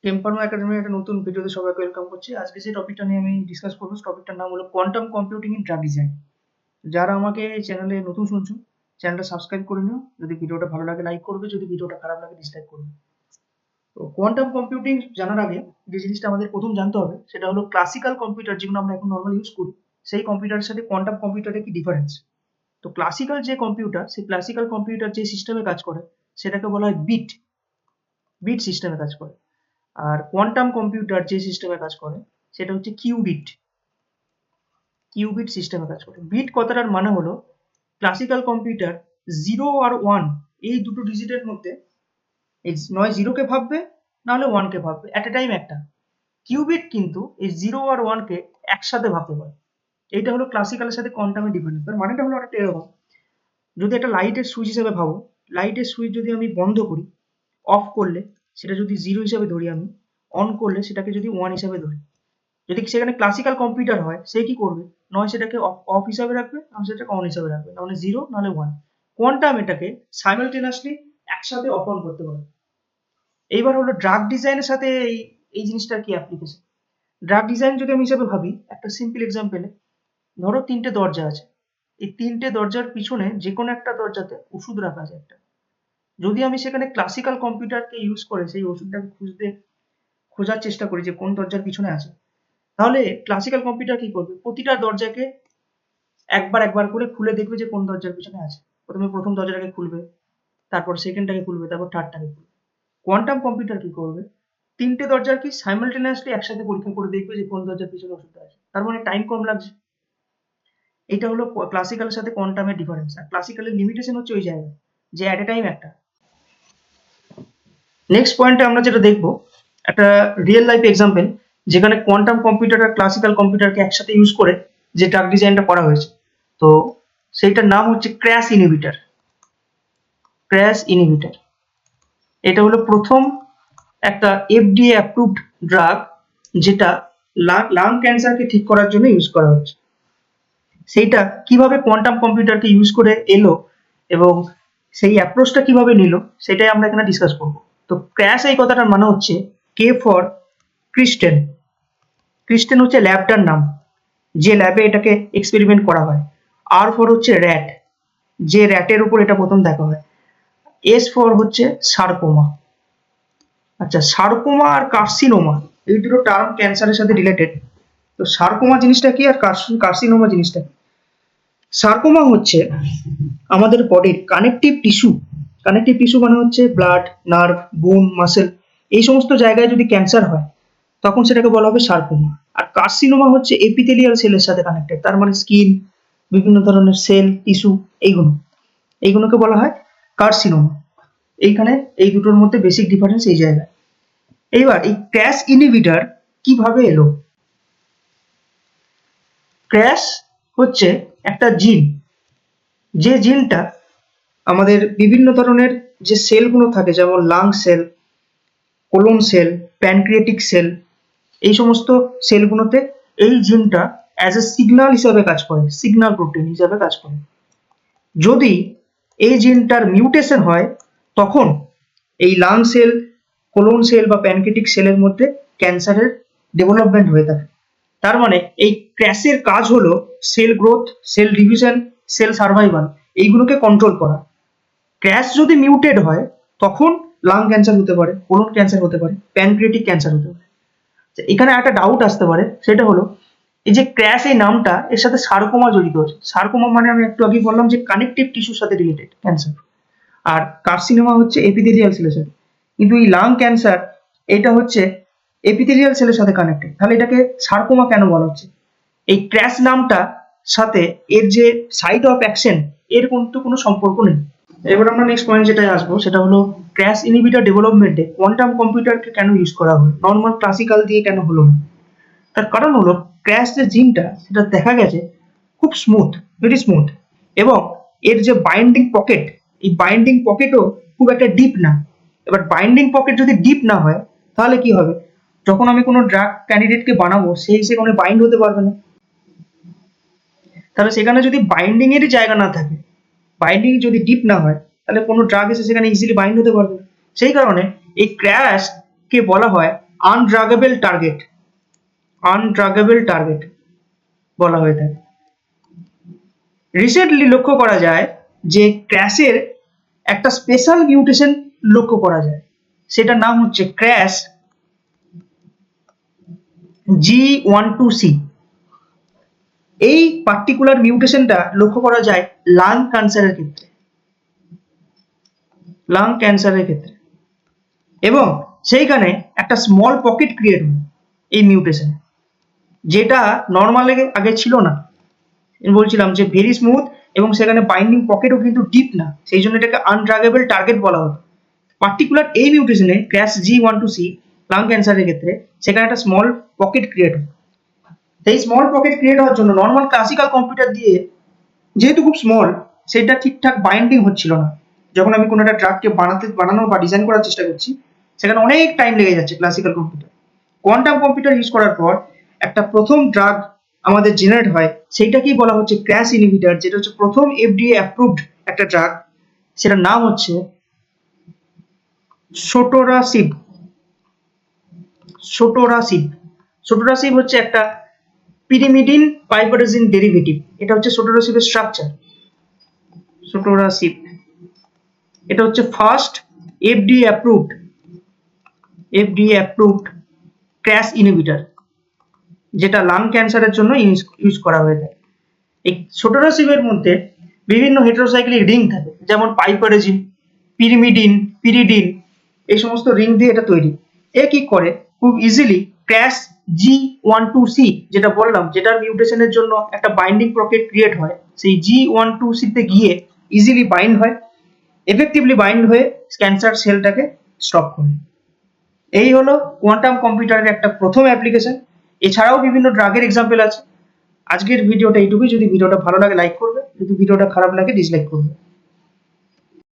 কেমফার্মা একাডেমির একটা নতুন ভিডিওতে সবাইকে ওয়েলকাম করছি। আজকে যে টপিকটা নিয়ে আমি ডিসকাস করবো, টপিকটার নাম হলো quantum computing in drug design. যারা আমাকে এই চ্যানেলে নতুন শুনছো, চ্যানেলটা সাবস্ক্রাইব করে নিও। যদি ভিডিওটা ভালো লাগে লাইক করবে, যদি ভিডিওটা খারাপ লাগে ডিসলাইক করবে। তো কোয়ান্টাম কম্পিউটিং জানার আগে যে জিনিসটা আমাদের প্রথম জানতে হবে সেটা হলো ক্লাসিক্যাল কম্পিউটার যেগুলো আমরা এখন নর্মালি ইউজ করি, সেই কম্পিউটারের সাথে কোয়ান্টাম কম্পিউটারের কি ডিফারেন্স। তো ক্লাসিক্যাল যে কম্পিউটার, সেই ক্লাসিক্যাল কম্পিউটার যে সিস্টেমে কাজ করে সেটাকে বলা হয় বিট বিট সিস্টেমে কাজ করে। আর কোয়ান্টাম কম্পিউটার যে সিস্টেমে কাজ করে সেটা হচ্ছে কিউবিট সিস্টেমে কাজ করে। বিট কথাটার মানে হলো ক্লাসিক্যাল কম্পিউটার 0 আর 1 এই দুটো ডিজিটের মধ্যে নয় 0 কে ভাববে না হলে 1 কে ভাববে এট এ টাইম একটা। কিউবিট কিন্তু এই 0 আর 1 কে একসাথে ভাবতে পারে। এইটা হলো ক্লাসিক্যালের সাথে কোয়ান্টামের ডিফারেন্স। তার মানেটা হলো অনেকটা এরকম, যদি একটা লাইটের সুইচ হিসেবে ভাবো, লাইটের সুইচ যদি আমি বন্ধ করি, অফ করলে সেটা যদি 0 হিসাবে ধরি, আমি অন করলে সেটাকে যদি 1 হিসাবে ধরি, যদি সেখানে ক্লাসিক্যাল কম্পিউটার হয় সে কি করবে, নয় সেটাকে অফ হিসাবে রাখবে না সেটাকে অন হিসাবে রাখবে, না মানে 0 নাহলে 1। কোয়ান্টাম এটাকে সাইমালটেনিয়াসলি একসাথে অফ অন করতে পারে। এইবার হলো ড্রাগ ডিজাইনের সাথে এই এই জিনিসটার কি অ্যাপ্লিকেশন। ড্রাগ ডিজাইন যদি আমি হিসাবে ভাবি, একটা সিম্পল এক্সাম্পলে ধরো 3টে দরজা আছে, এই 3টে দরজার পিছনে যে কোনো একটা দরজাতে ওষুধ রাখা আছে একটা। যদি আমি সেখানে ক্লাসিক্যাল কম্পিউটারকে ইউজ করে সেই ওষুধটাকে খোঁজার চেষ্টা করি যে কোন দরজার পিছনে আছে, তাহলে ক্লাসিক্যাল কম্পিউটার কি করবে, প্রতিটা দরজাকে একবার একবার করে খুলে দেখবে যে কোন দরজার পিছনে আছে। প্রথমে প্রথম দরজাটাকে খুলবে, তারপর সেকেন্ডটাকে খুলবে, তারপর থার্ডটাকে খুলবে। কোয়ান্টাম কম্পিউটার কি করবে, 3টে দরজার কি সাইমালটেনিয়াসলি একসাথে পরীক্ষা করে দেখবে যে কোন দরজার পিছনে ওষুধটা আছে। তার মানে টাইম কম লাগছে। এটা হলো ক্লাসিক্যালের সাথে কোয়ান্টামের ডিফারেন্স। আর ক্লাসিক্যালের লিমিটেশন হচ্ছে ওই জায়গায় যে অ্যাট এ টাইম একটা। নেক্সট পয়েন্টে আমরা যেটা দেখবো, একটা রিয়েল লাইফ এক্সাম্পল যেখানে কোয়ান্টাম কম্পিউটার আর ক্লাসিক্যাল কম্পিউটারকে একসাথে ইউজ করে যে ড্রাগ ডিজাইনটা করা হয়েছে। তো সেইটার নাম হচ্ছে ক্র্যাশ ইনহিবিটর। এটা হলো প্রথম একটা এফডিএ অ্যাপ্রুভড ড্রাগ যেটা লাং ক্যান্সারকে ঠিক করার জন্য ইউজ করা হচ্ছে। সেইটা কিভাবে কোয়ান্টাম কম্পিউটারকে ইউজ করে এলো এবং সেই অ্যাপ্রোচটা কিভাবে নিল সেটাই আমরা এখানে ডিসকাস করবো। তো ক্র্যাশ এই কথাটার মানে হচ্ছে কে ফর ক্রিস্টেন। ক্রিস্টেন হচ্ছে ল্যাবটার নাম, যে ল্যাবে এটাকে এক্সপেরিমেন্ট করা হয়। আর ফর হচ্ছে র্যাট, যে র্যাটের উপর এটা প্রথম দেখা হয়। এস ফর হচ্ছে সার্কোমা। আচ্ছা, সার্কোমা আর কার্সিনোমা এই দুটো টার্ম ক্যান্সারের সাথে রিলেটেড। তো সার্কোমা জিনিসটা কি আর কার্সিনোমা জিনিসটা কি? সার্কোমা হচ্ছে আমাদের বডির কানেকটিভ টিস্যু মানে হচ্ছে ব্লাড, নার্ভ, বোন, মাসেল, এই সমস্ত জায়গায় যদি ক্যান্সার হয় তখন সেটাকে বলা হবে সার্কোমা। আর কার্সিনোমা হচ্ছে এপিথেলিয়াল সেলের সাথে কানেক্টেড, তার মানে স্কিন, বিভিন্ন ধরনের সেল, টিস্যু, এইগুলোকে বলা হয় কার্সিনোমা। এইখানে এই দুটোর মধ্যে বেসিক ডিফারেন্স এই জায়গায়। এইবার এই ক্র্যাশ ইনহিবিটর কিভাবে এলো। ক্র্যাশ হচ্ছে একটা জিন, যে জিনটা আমাদের বিভিন্ন ধরনের যে সেলগুলো থাকে, যেমন lung cell, colon cell, pancreatic cell, এই সমস্ত সেলগুলোতে এই জিনটা অ্যাজ এ সিগন্যাল হিসাবে কাজ করে, সিগন্যাল প্রোটিন হিসাবে কাজ করে। যদি এই জিনটার মিউটেশন হয় তখন এই লাং সেল, কোলন সেল বা প্যানক্রিয়েটিক সেলের মধ্যে ক্যান্সারের ডেভেলপমেন্ট হয়ে থাকে। তার মানে এই ক্র্যাশের কাজ হলো cell growth, cell division, cell survival, এইগুলোকে কন্ট্রোল করা। ক্র্যাশ যদি মিউটেড হয় তখন লাং ক্যান্সার হতে পারে, কোলন ক্যান্সার হতে পারে, প্যানক্রিয়েটিক ক্যান্সার হতে পারে। এখানে একটা ডাউট আসতে পারে, সেটা হলো এই যে ক্র্যাশ এই নামটা এর সাথে সার্কোমা জড়িত আছে। সার্কোমা মানে আমি একটু আগে বললাম যে কানেকটিভ টিস্যুর সাথে রিলেটেড ক্যান্সার, আর কার্সিনোমা হচ্ছে এপিথেলিয়াল সেলের সাথে। কিন্তু এই লাং ক্যান্সার এটা হচ্ছে এপিথেলিয়াল সেলের সাথে কানেক্টেড, তাহলে এটাকে সার্কোমা কেন বলা হচ্ছে? এই ক্র্যাশ নামটা সাথে এর যে সাইট অফ অ্যাকশন এর কিন্তু কোনো সম্পর্ক নেই। এবার আমরা নেক্সট পয়েন্ট যেটায় আসবো সেটা হলো ক্র্যাশ ইনহিবিটর ডেভেলপমেন্টে কোয়ান্টাম কম্পিউটারকে কেন ইউজ করা হলো, নর্মাল ক্লাসিক্যাল দিয়ে কেন হলো না। তার কারণ হলো ক্র্যাশ যে জিনটা সেটা দেখা গেছে খুব স্মুথ, ভেরি স্মুথ, এবং এর যে বাইন্ডিং পকেট, এই বাইন্ডিং পকেটও খুব একটা ডিপ না। এবার বাইন্ডিং পকেট যদি ডিপ না হয় তাহলে কি হবে, যখন আমি কোনো ড্রাগ ক্যান্ডিডেটকে বানাবো সেই সেখানে বাইন্ড হতে পারবে না। তাহলে সেখানে যদি বাইন্ডিং এরই জায়গা না থাকে, বাইন্ডিং যদি ডিপ না হয়, তাহলে কোনো ড্রাগ এসে সেখানে ইজিলি বাইন্ড হতে পারবে না। সেই কারণে এই ক্র্যাশ কে বলা হয় আনড্রাগেবল টার্গেট বলা হয়ে থাকে। রিসেন্টলি লক্ষ্য করা যায় যে ক্র্যাশের একটা স্পেশাল মিউটেশন লক্ষ্য করা যায়, সেটার নাম হচ্ছে ক্র্যাশ G12C। এই পার্টিকুলার মিউটেশনটা লক্ষ্য করা যায় লাং ক্যান্সারের ক্ষেত্রে, এবং সেইখানে একটা স্মল পকেট ক্রিয়েট হয় এই মিউটেশনে, যেটা নর্মাল আগে ছিল না। আমি বলছিলাম যে ভেরি স্মুথ, এবং সেখানে বাইন্ডিং পকেটও কিন্তু ডিপ না, সেই জন্য এটাকে আনড্রাগেবল টার্গেট বলা হতো। পার্টিকুলার এই মিউটেশনে ক্র্যাশ G12C লাং ক্যান্সারের ক্ষেত্রে সেখানে একটা স্মল পকেট ক্রিয়েট হয়। সেই স্মল পকেট ক্রিয়েট হওয়ার জন্য নর্মাল ক্লাসিক্যাল কম্পিউটার দিয়ে যেহেতু খুব স্মল, সেটা ঠিকঠাক বাইন্ডিং হচ্ছিল না। যখন আমি কোনো একটা ড্রাগকে বানানো বা ডিজাইন করার চেষ্টা করছি, সেখানে অনেক টাইম লেগে যাচ্ছে classical computer. Quantum computer use করার পর একটা প্রথম ড্রাগ আমাদের জেনারেট হয়, সেইটাকেই বলা হচ্ছে ক্র্যাশ ইনহিবিটর, যেটা হচ্ছে প্রথম FDA অ্যাপ্রুভড একটা ড্রাগ। সেটার নাম হচ্ছে সোটোরাসিব। সোটোরাসিব হচ্ছে একটা পিরিমিডিন পাইপারাজিন ডেরিভেটিভ। এটা হচ্ছে সোটোরাসিবের স্ট্রাকচার। সোটোরাসিব এটা হচ্ছে first FDA approved crash inhibitor, যেটা লাং ক্যান্সারের জন্য ইউজ করা হয়ে থাকে। এই সোটোরাসিবের মধ্যে বিভিন্ন হেটেরোসাইক্লিক রিং থাকে, যেমন পাইপারাজিন, পিরিডিন, এই সমস্ত রিং দিয়ে এটা তৈরি। এ কি করে খুব ইজিলি ক্র্যাশ G12C, যেটা বললাম, যেটার মিউটেশনের জন্য একটা বাইন্ডিং পকেট ক্রিয়েট হয়, সেই G12C তে গিয়ে ইজিলি বাইন্ড হয়, এফেক্টিভলি বাইন্ড হয়ে ক্যান্সার সেলটাকে স্টপ করে। এই হলো কোয়ান্টাম কম্পিউটারের একটা প্রথম অ্যাপ্লিকেশন। এছাড়াও বিভিন্ন ড্রাগের এক্সাম্পল আছে। আজকের ভিডিওটা এইটুকুই। যদি ভিডিওটা ভালো লাগে লাইক করবে, যদি ভিডিওটা খারাপ লাগে ডিসলাইক করবে।